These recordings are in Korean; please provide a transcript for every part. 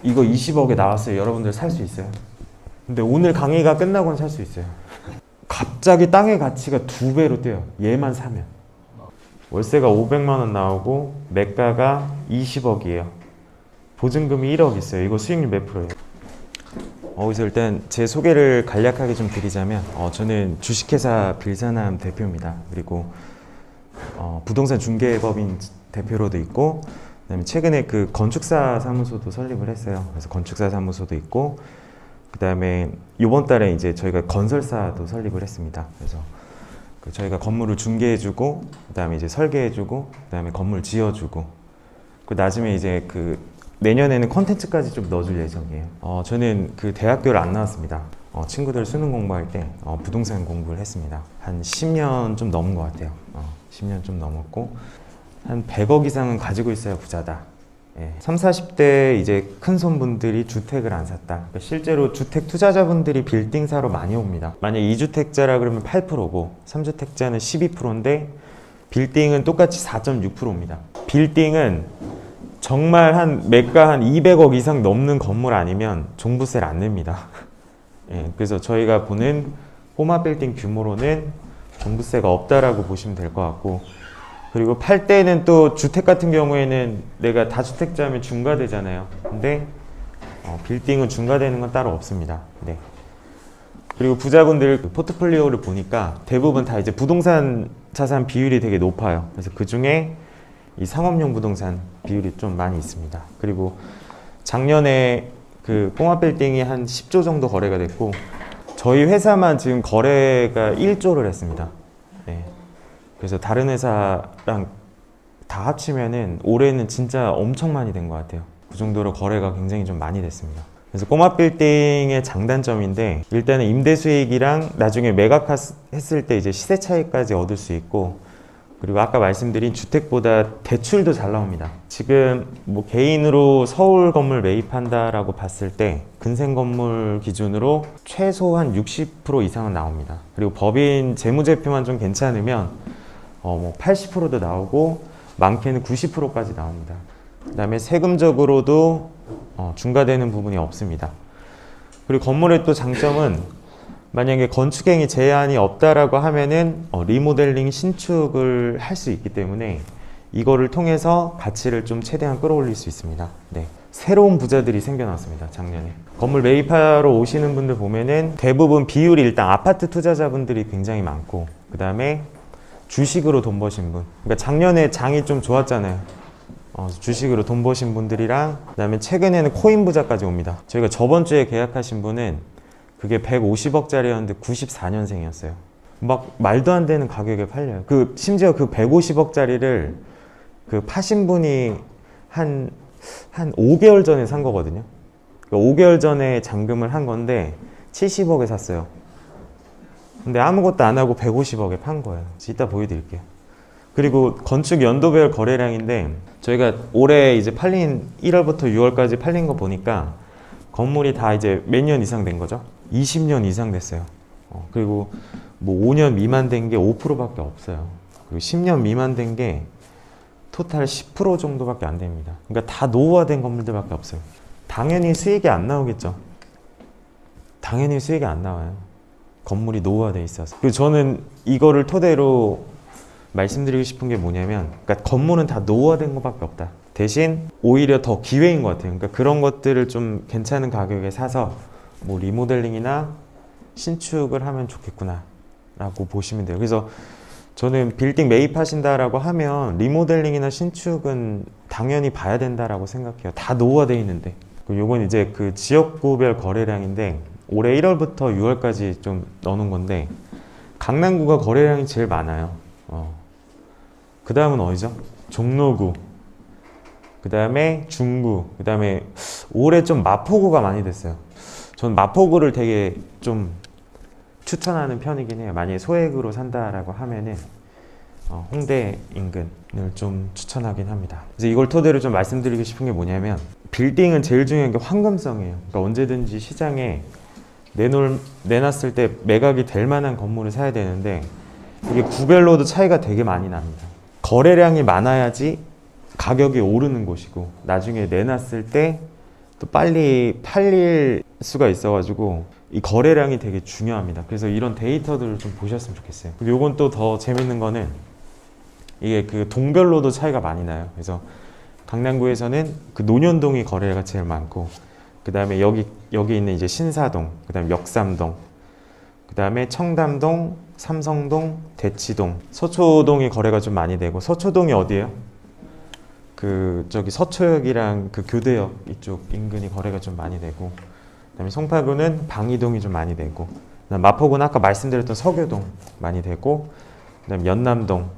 이거 20억에 나왔어요. 여러분들 살 수 있어요? 근데 오늘 강의가 끝나고는 살 수 있어요. 갑자기 땅의 가치가 2배로 뛰어요. 얘만 사면. 월세가 500만 원 나오고 매가가 20억이에요. 보증금이 1억 있어요. 이거 수익률 몇 프로예요? 그래서 일단 제 소개를 간략하게 좀 드리자면 저는 주식회사 빌사남 대표입니다. 그리고 부동산 중개법인 대표로도 있고, 그다음에 최근에 그 건축사 사무소도 설립을 했어요. 그래서 건축사 사무소도 있고, 그다음에 이번 달에 이제 저희가 건설사도 설립을 했습니다. 그래서 저희가 건물을 중개해주고, 그다음에 이제 설계해주고, 그다음에 건물 지어주고, 그 나중에 이제 내년에는 컨텐츠까지 좀 넣어줄 예정이에요. 저는 대학교를 안 나왔습니다. 친구들 수능 공부할 때 부동산 공부를 했습니다. 한 10년 좀 넘은 것 같아요. 10년 좀 넘었고, 한 100억 이상은 가지고 있어야 부자다. 예. 30, 40대 이제 큰 손분들이 주택을 안 샀다. 그러니까 실제로 주택 투자자분들이 빌딩 사러 많이 옵니다. 만약 2주택자라 그러면 8%고 3주택자는 12%인데 빌딩은 똑같이 4.6%입니다. 빌딩은 정말 매가 한 200억 이상 넘는 건물 아니면 종부세를 안 냅니다. 예, 그래서 저희가 보는 꼬마 빌딩 규모로는 종부세가 없다라고 보시면 될 것 같고, 그리고 팔 때는 또 주택 같은 경우에는 내가 다주택자면 중과되잖아요. 근데 빌딩은 중과되는 건 따로 없습니다. 네. 그리고 부자분들 포트폴리오를 보니까 대부분 다 이제 부동산 자산 비율이 되게 높아요. 그래서 그 중에 이 상업용 부동산 비율이 좀 많이 있습니다. 그리고 작년에 꼬마 빌딩이 한 10조 정도 거래가 됐고, 저희 회사만 지금 거래가 1조를 했습니다. 네. 그래서 다른 회사랑 다 합치면은 올해는 진짜 엄청 많이 된 것 같아요. 그 정도로 거래가 굉장히 좀 많이 됐습니다. 그래서 꼬마 빌딩의 장단점인데, 일단은 임대 수익이랑 나중에 매각했을 때 이제 시세 차익까지 얻을 수 있고, 그리고 아까 말씀드린 주택보다 대출도 잘 나옵니다. 지금 뭐 개인으로 서울 건물 매입한다라고 봤을 때 근생 건물 기준으로 최소한 60% 이상은 나옵니다. 그리고 법인 재무제표만 좀 괜찮으면 뭐 80%도 나오고 많게는 90%까지 나옵니다. 그 다음에 세금적으로도 중과되는 부분이 없습니다. 그리고 건물의 또 장점은, 만약에 건축행위 제한이 없다라고 하면은 리모델링 신축을 할 수 있기 때문에 이거를 통해서 가치를 좀 최대한 끌어올릴 수 있습니다. 네. 새로운 부자들이 생겨났습니다. 작년에 건물 매입하러 오시는 분들 보면은 대부분 비율이 일단 아파트 투자자분들이 굉장히 많고, 그 다음에 주식으로 돈 버신 분, 그러니까 작년에 장이 좀 좋았잖아요. 주식으로 돈 버신 분들이랑, 그 다음에 최근에는 코인 부자까지 옵니다. 저희가 저번 주에 계약하신 분은 그게 150억짜리였는데 94년생이었어요. 막 말도 안 되는 가격에 팔려요. 심지어 150억짜리를 파신 분이 한 5개월 전에 산 거거든요. 5개월 전에 잔금을 한 건데 70억에 샀어요. 근데 아무것도 안 하고 150억에 판 거예요. 이따 보여드릴게요. 그리고 건축 연도별 거래량인데, 저희가 올해 이제 팔린 1월부터 6월까지 팔린 거 보니까 건물이 다 이제 몇 년 이상 된 거죠? 20년 이상 됐어요. 그리고 뭐 5년 미만 된 게 5%밖에 없어요. 그리고 10년 미만 된 게 토탈 10% 정도밖에 안 됩니다. 그러니까 다 노후화된 건물들밖에 없어요. 당연히 수익이 안 나오겠죠. 당연히 수익이 안 나와요. 건물이 노후화돼 있어서. 그리고 저는 이거를 토대로 말씀드리고 싶은 게 뭐냐면, 그러니까 건물은 다 노후화된 것밖에 없다. 대신 오히려 더 기회인 것 같아요. 그러니까 그런 것들을 좀 괜찮은 가격에 사서 뭐 리모델링이나 신축을 하면 좋겠구나 라고 보시면 돼요. 그래서 저는 빌딩 매입하신다라고 하면 리모델링이나 신축은 당연히 봐야 된다라고 생각해요. 다 노후화되어 있는데. 요건 이제 지역구별 거래량인데, 올해 1월부터 6월까지 좀 넣어놓은 건데, 강남구가 거래량이 제일 많아요. 그 다음은 어디죠? 종로구, 그 다음에 중구, 그 다음에 올해 좀 마포구가 많이 됐어요. 저는 마포구를 되게 좀 추천하는 편이긴 해요. 만약에 소액으로 산다라고 하면은 홍대 인근을 좀 추천하긴 합니다. 그래서 이걸 토대로 좀 말씀드리고 싶은 게 뭐냐면, 빌딩은 제일 중요한 게 황금성이에요. 그러니까 언제든지 시장에 내놨을 때 매각이 될 만한 건물을 사야 되는데, 이게 구별로도 차이가 되게 많이 납니다. 거래량이 많아야지 가격이 오르는 곳이고, 나중에 내놨을 때 또 빨리 팔릴 수가 있어가지고 이 거래량이 되게 중요합니다. 그래서 이런 데이터들을 좀 보셨으면 좋겠어요. 그리고 요건 또 더 재밌는 거는 이게 그 동별로도 차이가 많이 나요. 그래서 강남구에서는 그 논현동이 거래가 제일 많고, 그 다음에 여기 있는 이제 신사동, 그 다음에 역삼동, 그 다음에 청담동, 삼성동, 대치동, 서초동이 거래가 좀 많이 되고. 서초동이 어디예요? 그 저기 서초역이랑 그 교대역 이쪽 인근이 거래가 좀 많이 되고, 그다음에 송파구는 방이동이 좀 많이 되고, 그다음 마포구는 아까 말씀드렸던 서교동 많이 되고, 그다음 연남동,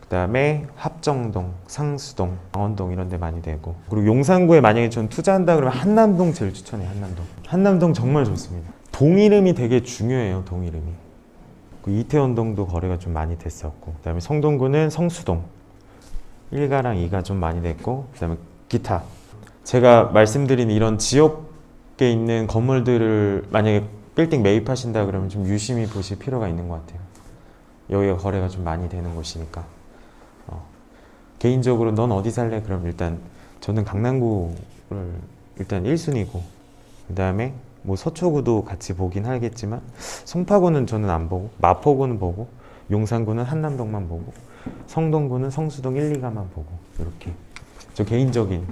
그다음에 합정동, 상수동, 강원동 이런 데 많이 되고, 그리고 용산구에 만약에 전 투자한다 그러면 한남동 제일 추천해요. 한남동 정말 좋습니다. 동 이름이 되게 중요해요. 동 이름이. 그 이태원동도 거래가 좀 많이 됐었고, 그다음에 성동구는 성수동 1가랑 2가 좀 많이 됐고, 그다음에 기타. 제가 말씀드린 이런 지역에 있는 건물들을 만약에 빌딩 매입하신다 그러면 좀 유심히 보실 필요가 있는 것 같아요. 여기가 거래가 좀 많이 되는 곳이니까. 개인적으로 넌 어디 살래? 그럼 일단 저는 강남구를 일단 1순위고, 그 다음에 뭐 서초구도 같이 보긴 하겠지만 송파구는 저는 안 보고, 마포구는 보고, 용산구는 한남동만 보고, 성동구는 성수동 1, 2가만 보고, 이렇게. 저 개인적인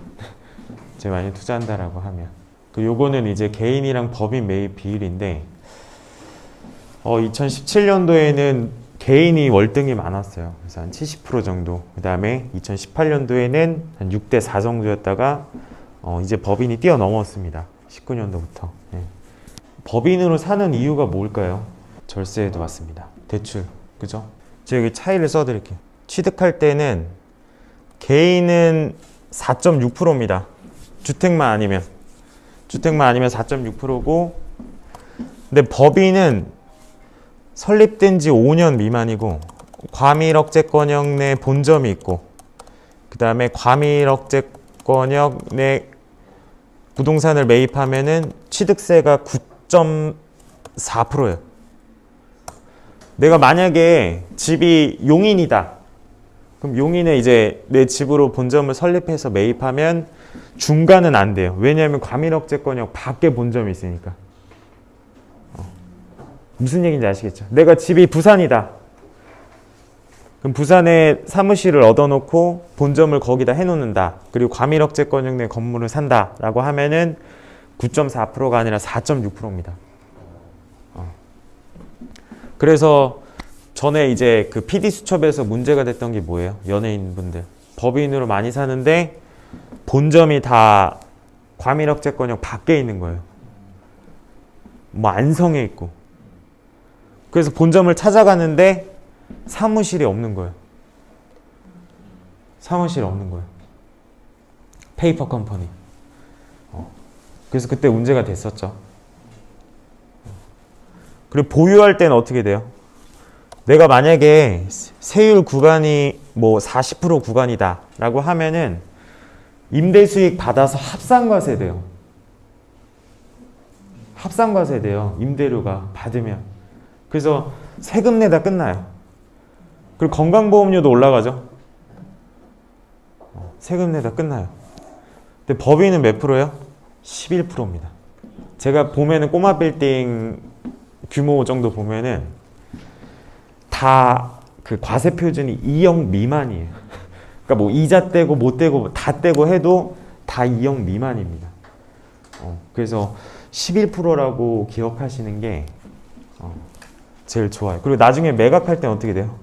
제가 만약 투자한다라고 하면. 그 요거는 이제 개인이랑 법인 매입 비율인데, 2017년도에는 개인이 월등히 많았어요. 그래서 한 70% 정도. 그 다음에 2018년도에는 한 6대 4 정도였다가 이제 법인이 뛰어넘었습니다. 19년도부터. 네. 법인으로 사는 이유가 뭘까요? 절세에도 왔습니다. 대출, 그죠? 제가 여기 차이를 써드릴게요. 취득할 때는 개인은 4.6%입니다. 주택만 아니면 4.6%고, 근데 법인은 설립된 지 5년 미만이고, 과밀억제권역 내 본점이 있고, 그 다음에 과밀억제권역 내 부동산을 매입하면은 취득세가 9.4%예요. 내가 만약에 집이 용인이다. 그럼 용인에 이제 내 집으로 본점을 설립해서 매입하면 중과는 안 돼요. 왜냐하면 과밀억제권역 밖에 본점이 있으니까. 무슨 얘기인지 아시겠죠? 내가 집이 부산이다. 그럼 부산에 사무실을 얻어놓고 본점을 거기다 해놓는다. 그리고 과밀억제권역 내 건물을 산다라고 하면은 9.4%가 아니라 4.6%입니다. 그래서 전에 이제 그 PD수첩에서 문제가 됐던 게 뭐예요? 연예인분들. 법인으로 많이 사는데 본점이 다 과밀억제권역 밖에 있는 거예요. 뭐 안성에 있고. 그래서 본점을 찾아가는데 사무실이 없는 거예요. 사무실이 없는 거예요. 페이퍼 컴퍼니. 그래서 그때 문제가 됐었죠. 그리고 보유할 때는 어떻게 돼요? 내가 만약에 세율 구간이 뭐 40% 구간이다 라고 하면은 임대 수익 받아서 합산과세 돼요. 합산과세 돼요. 임대료가 받으면. 그래서 세금 내다 끝나요. 그리고 건강보험료도 올라가죠. 세금 내다 끝나요. 근데 법인은 몇 프로예요? 11%입니다. 제가 보면은 꼬마 빌딩 규모 정도 보면은 다 그 과세 표준이 2억 미만이에요. 그러니까 뭐 이자 떼고 못 떼고 다 떼고 해도 다 2억 미만입니다. 그래서 11%라고 기억하시는 게 제일 좋아요. 그리고 나중에 매각할 때는 어떻게 돼요?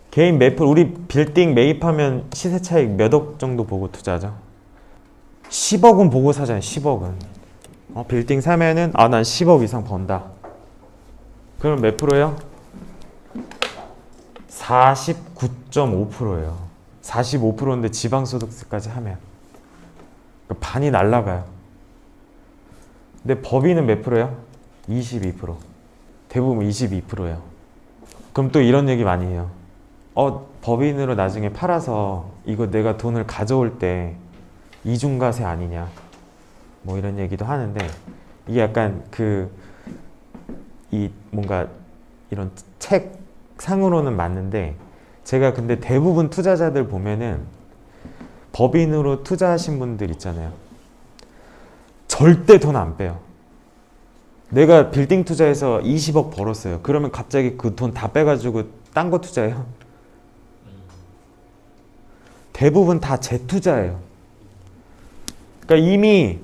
개인 몇 프로, 우리 빌딩 매입하면 시세 차익 몇 억 정도 보고 투자하죠? 10억은 보고 사잖아요. 10억은. 빌딩 사면은 난 10억 이상 번다. 그럼 몇 프로예요? 49.5%예요. 45%인데 지방소득세까지 하면 그러니까 반이 날라가요. 근데 법인은 몇 프로예요? 22%. 대부분 22%예요. 그럼 또 이런 얘기 많이 해요. 법인으로 나중에 팔아서 이거 내가 돈을 가져올 때 이중과세 아니냐. 뭐 이런 얘기도 하는데, 이게 약간 뭔가 이런 책 상으로는 맞는데, 제가 근데 대부분 투자자들 보면은 법인으로 투자하신 분들 있잖아요. 절대 돈 안 빼요. 내가 빌딩 투자해서 20억 벌었어요. 그러면 갑자기 그 돈 다 빼가지고 딴 거 투자해요? 대부분 다 재투자예요. 그러니까 이미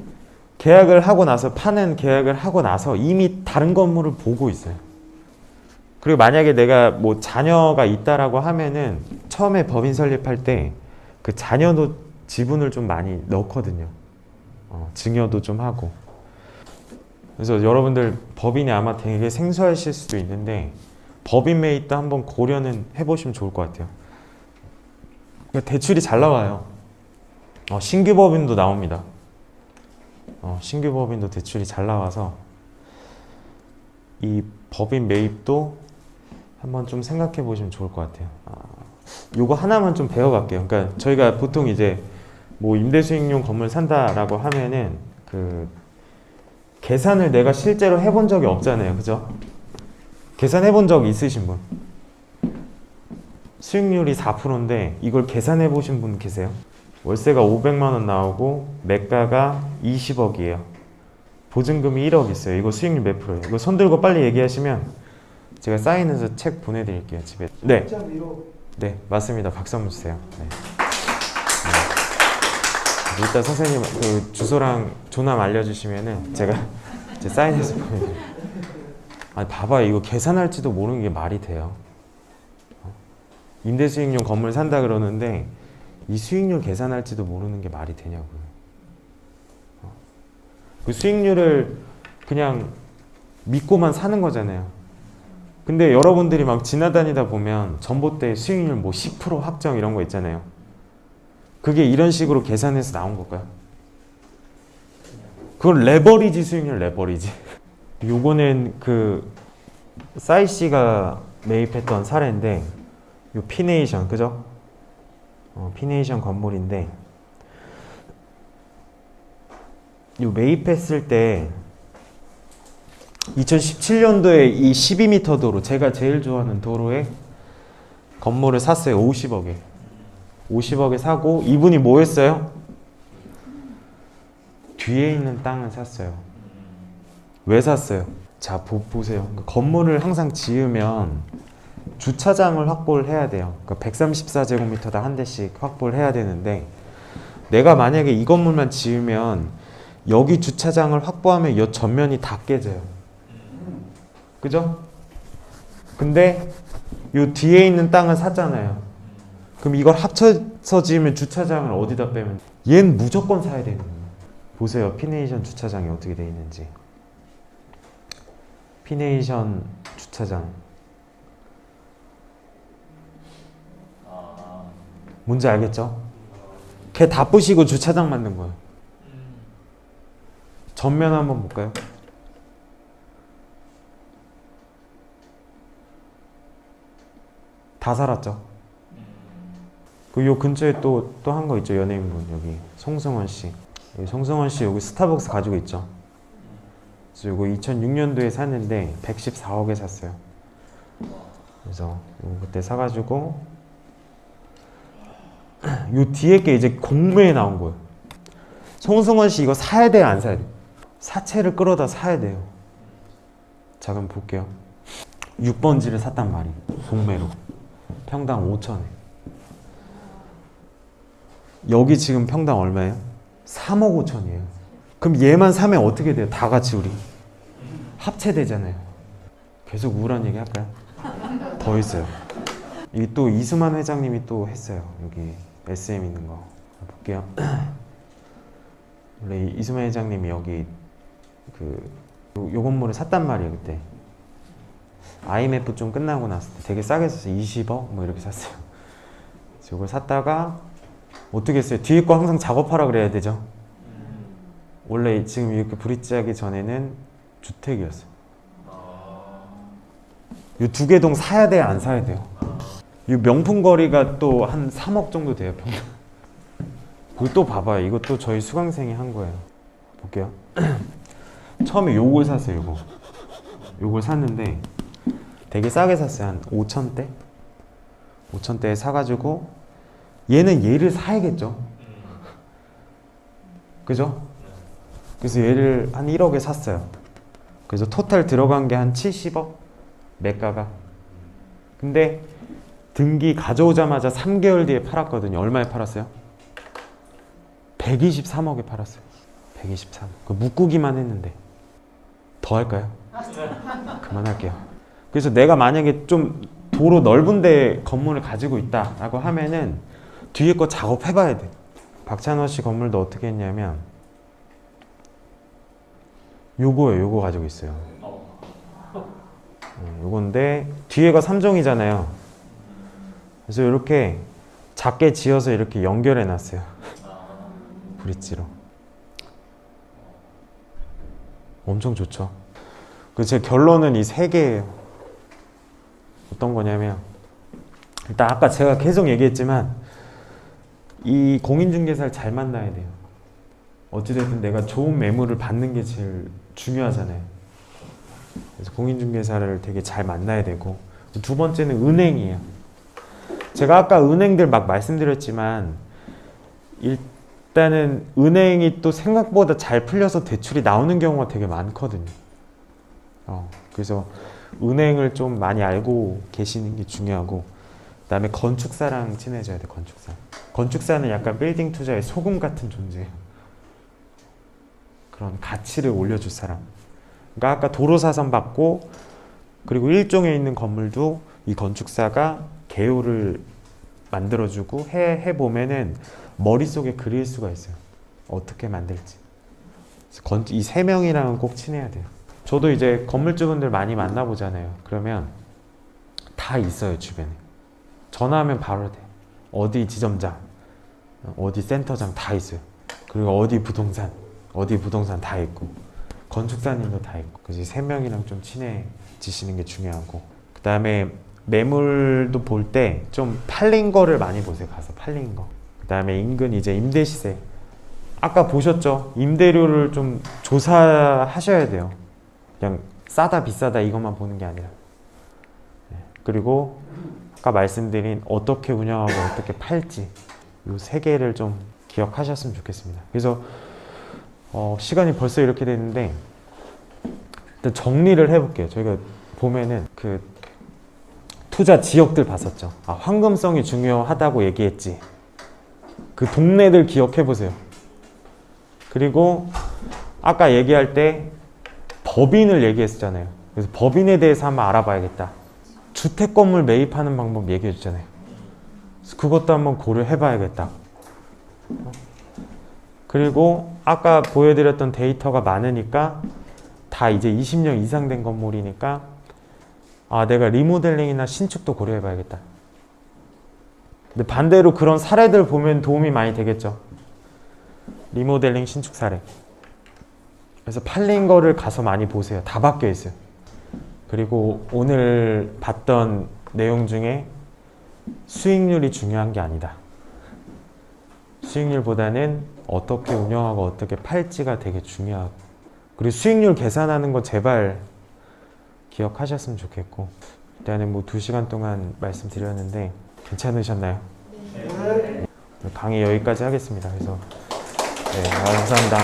계약을 하고 나서 파는 계약을 하고 나서 이미 다른 건물을 보고 있어요. 그리고 만약에 내가 뭐 자녀가 있다라고 하면은 처음에 법인 설립할 때 그 자녀도 지분을 좀 많이 넣거든요. 증여도 좀 하고. 그래서 여러분들 법인이 아마 되게 생소하실 수도 있는데 법인 매입도 한번 고려는 해보시면 좋을 것 같아요. 대출이 잘 나와요. 신규 법인도 나옵니다. 신규 법인도 대출이 잘 나와서 이 법인 매입도 한번 좀 생각해 보시면 좋을 것 같아요. 요거 하나만 좀 배워갈게요. 그러니까 저희가 보통 이제 뭐 임대수익용 건물 산다라고 하면은 그 계산을 내가 실제로 해본 적이 없잖아요. 그죠? 계산해 본 적 있으신 분? 수익률이 4%인데 이걸 계산해 보신 분 계세요? 월세가 500만 원 나오고 매가가 20억이에요. 보증금이 1억 있어요. 이거 수익률 몇 프로예요? 이거 손 들고 빨리 얘기하시면 제가 사인해서 책 보내드릴게요. 집에. 네. 네, 맞습니다. 박수 한번 주세요. 네. 일단 선생님 그 주소랑 전화만 알려주시면은 제가 사인해서 보내드릴게요. 아니 봐봐, 이거 계산할지도 모르는 게 말이 돼요? 임대수익용 건물 산다 그러는데 이 수익률 계산할지도 모르는 게 말이 되냐고요. 그 수익률을 그냥 믿고만 사는 거잖아요. 근데 여러분들이 막 지나다니다 보면 전봇대 수익률 뭐 10% 확정 이런 거 있잖아요. 그게 이런 식으로 계산해서 나온 걸까요? 그건 레버리지 수익률, 레버리지. 요거는 그 싸이 씨가 매입했던 사례인데 요 피네이션, 그죠? 피네이션 건물인데 요 매입했을 때 2017년도에 이 12m 도로, 제가 제일 좋아하는 도로에 건물을 샀어요. 50억에 사고 이분이 뭐 했어요? 뒤에 있는 땅을 샀어요. 왜 샀어요? 자, 보세요. 건물을 항상 지으면 주차장을 확보를 해야 돼요. 그러니까 134제곱미터당 한 대씩 확보를 해야 되는데 내가 만약에 이 건물만 지으면 여기 주차장을 확보하면 이 전면이 다 깨져요. 그죠? 근데 이 뒤에 있는 땅을 샀잖아요. 그럼 이걸 합쳐서 지으면 주차장을 어디다 빼면 얘는 무조건 사야 되는 거예요. 보세요. 피네이션 주차장이 어떻게 돼 있는지. 피네이션 주차장. 뭔지 알겠죠? 걔 다 부시고 주차장 만든 거예요. 전면 한번 볼까요? 다 살았죠. 그 요 근처에 또 한 거 있죠. 연예인분 여기 송승헌 씨. 여기 송승헌 씨 여기 스타벅스 가지고 있죠. 그래서 이거 2006년도에 샀는데 114억에 샀어요. 그래서 그때 사가지고 요 뒤에 게 이제 공매에 나온 거예요. 송승헌 씨 이거 사야 돼요, 안 사야 돼요? 사채를 끌어다 사야 돼요. 자, 그럼 볼게요. 6번지를 샀단 말이에요. 공매로. 평당 5천에. 여기 지금 평당 얼마예요? 3억 5천이에요. 그럼 얘만 사면 어떻게 돼요? 다 같이 우리 합체되잖아요. 계속 우울한 얘기 할까요? 더 있어요. 이게 또 이수만 회장님이 또 했어요. 여기 SM 있는 거 볼게요. 원래 이수만 회장님이 여기 요 건물을 샀단 말이에요. 그때 IMF 좀 끝나고 났을 때 되게 싸게 샀어요. 20억 뭐 이렇게 샀어요. 그래서 이걸 샀다가 어떻게 했어요? 뒤에 거 항상 작업하라 그래야 되죠. 원래 지금 이렇게 브릿지 하기 전에는 주택이었어요. 이 두 개 동 사야 돼요, 안 사야 돼요? 이 명품 거리가 또 한 3억 정도 돼요, 평당. 그리고 또 봐봐요. 이것도 저희 수강생이 한 거예요. 볼게요. 처음에 요걸 샀어요, 요거. 요걸 샀는데 되게 싸게 샀어요. 한 5천대? 5천대에 사가지고 얘는 얘를 사야겠죠. 그죠? 그래서 얘를 한 1억에 샀어요. 그래서 토탈 들어간 게 한 70억? 매가가. 근데 등기 가져오자마자 3개월 뒤에 팔았거든요. 얼마에 팔았어요? 123억에 팔았어요. 123억. 그 묶기만 했는데. 더 할까요? 그만할게요. 그래서 내가 만약에 좀 도로 넓은 데 건물을 가지고 있다라고 하면은 뒤에 거 작업해봐야 돼. 박찬호 씨 건물도 어떻게 했냐면 요거예요. 요거 가지고 있어요. 요건데 뒤에가 3종이잖아요. 그래서 이렇게 작게 지어서 이렇게 연결해 놨어요. 브릿지로. 엄청 좋죠. 그래서 제 결론은 이 세 개예요. 어떤 거냐면 일단 아까 제가 계속 얘기했지만 이 공인중개사를 잘 만나야 돼요. 어찌됐든 내가 좋은 매물을 받는 게 제일 중요하잖아요. 그래서 공인중개사를 되게 잘 만나야 되고 두 번째는 은행이에요. 제가 아까 은행들 막 말씀드렸지만 일단은 은행이 또 생각보다 잘 풀려서 대출이 나오는 경우가 되게 많거든요. 그래서 은행을 좀 많이 알고 계시는 게 중요하고 그 다음에 건축사랑 친해져야 돼. 건축사. 건축사는 약간 빌딩 투자의 소금 같은 존재예요. 그런 가치를 올려줄 사람. 그러니까 아까 도로사선 받고 그리고 1종에 있는 건물도 이 건축사가 개요를 만들어주고 해보면은 머릿속에 그릴 수가 있어요. 어떻게 만들지. 이 세 명이랑은 꼭 친해야 돼요. 저도 이제 건물주분들 많이 만나보잖아요. 그러면 다 있어요, 주변에. 전화하면 바로 돼. 어디 지점장, 어디 센터장 다 있어요. 그리고 어디 부동산 다 있고, 건축사님도 다 있고. 그래서 세 명이랑 좀 친해지시는 게 중요하고. 그 다음에 매물도 볼 때 좀 팔린 거를 많이 보세요. 가서 팔린 거. 그 다음에 인근 이제 임대 시세. 아까 보셨죠? 임대료를 좀 조사하셔야 돼요. 그냥 싸다 비싸다 이것만 보는 게 아니라. 그리고 아까 말씀드린 어떻게 운영하고 어떻게 팔지 이 세 개를 좀 기억하셨으면 좋겠습니다. 그래서 시간이 벌써 이렇게 됐는데 일단 정리를 해볼게요. 저희가 보면은 그 투자 지역들 봤었죠. 황금성이 중요하다고 얘기했지. 그 동네들 기억해보세요. 그리고 아까 얘기할 때 법인을 얘기했잖아요. 그래서 법인에 대해서 한번 알아봐야겠다. 주택 건물 매입하는 방법 얘기해 줬잖아요. 그래서 그것도 한번 고려해봐야겠다. 그리고 아까 보여드렸던 데이터가 많으니까 다 이제 20년 이상 된 건물이니까 내가 리모델링이나 신축도 고려해봐야겠다. 근데 반대로 그런 사례들 보면 도움이 많이 되겠죠. 리모델링 신축 사례. 그래서 팔린 거를 가서 많이 보세요. 다 바뀌어 있어요. 그리고 오늘 봤던 내용 중에 수익률이 중요한 게 아니다. 수익률보다는 어떻게 운영하고 어떻게 팔지가 되게 중요하고, 그리고 수익률 계산하는 거 제발 기억하셨으면 좋겠고. 일단은 뭐 2시간 동안 말씀드렸는데 괜찮으셨나요? 네. 강의 여기까지 하겠습니다. 그래서 감사합니다.